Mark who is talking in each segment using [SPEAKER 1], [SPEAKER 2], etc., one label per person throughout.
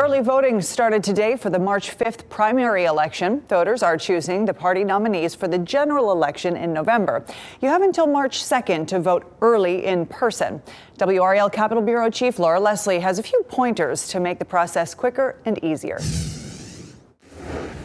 [SPEAKER 1] Early voting started today for the March 5th primary election. Voters are choosing the party nominees for the general election in November. You have until March 2nd to vote early in person. WRAL Capitol Bureau Chief Laura Leslie has a few pointers to make the process quicker and easier.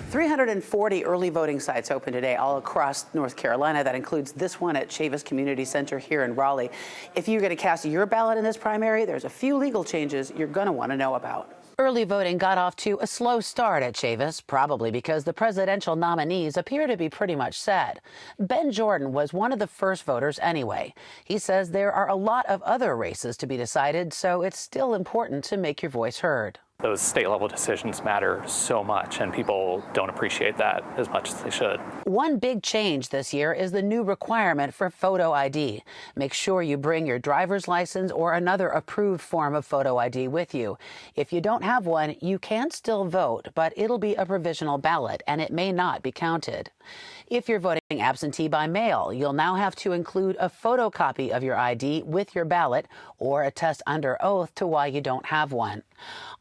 [SPEAKER 2] 340 early voting sites open today all across North Carolina. That includes this one at Chavis Community Center here in Raleigh. If you're going to cast your ballot in this primary, there's a few legal changes you're going to want to know about.
[SPEAKER 3] Early voting got off to a slow start at Chavis, probably because the presidential nominees appear to be pretty much set. Ben Jordan was one of the first voters anyway. He says there are a lot of other races to be decided, so it's still important to make your voice heard.
[SPEAKER 4] Those state-level decisions matter so much, and people don't appreciate that as much as they should.
[SPEAKER 3] One big change this year is the new requirement for photo ID. Make sure you bring your driver's license or another approved form of photo ID with you. If you don't have one, you can still vote, but it'll be a provisional ballot, and it may not be counted. If you're voting absentee by mail, you'll now have to include a photocopy of your ID with your ballot or attest under oath to why you don't have one.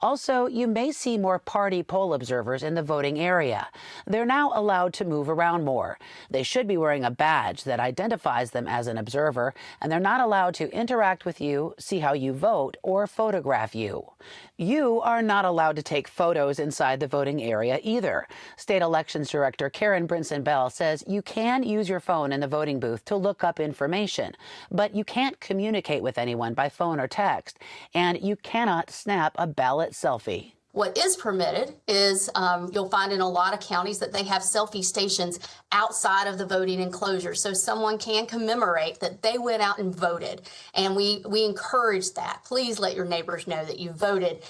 [SPEAKER 3] Also, you may see more party poll observers in the voting area. They're now allowed to move around more. They should be wearing a badge that identifies them as an observer, and they're not allowed to interact with you, see how you vote, or photograph you. You are not allowed to take photos inside the voting area either. State Elections Director Karen Brinson Bell says you can use your phone in the voting booth to look up information, but you can't communicate with anyone by phone or text, and you cannot snap a ballot selfie.
[SPEAKER 5] What is permitted is you'll find in a lot of counties that they have selfie stations outside of the voting enclosure, so someone can commemorate that they went out and voted. And we encourage that. Please let your neighbors know that you voted,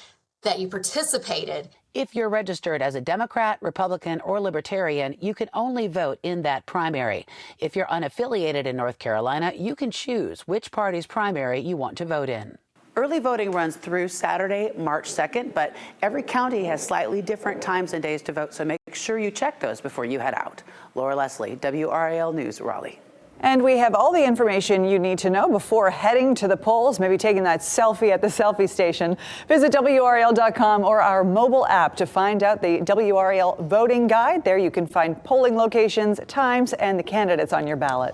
[SPEAKER 5] that you participated.
[SPEAKER 3] If you're registered as a Democrat, Republican, or Libertarian, you can only vote in that primary. If you're unaffiliated in North Carolina, you can choose which party's primary you want to vote in.
[SPEAKER 2] Early voting runs through Saturday, March 2nd, but every county has slightly different times and days to vote, so make sure you check those before you head out. Laura Leslie, WRAL News, Raleigh.
[SPEAKER 1] And we have all the information you need to know before heading to the polls, maybe taking that selfie at the selfie station. Visit WRAL.com or our mobile app to find out the WRAL voting guide. There you can find polling locations, times, and the candidates on your ballot.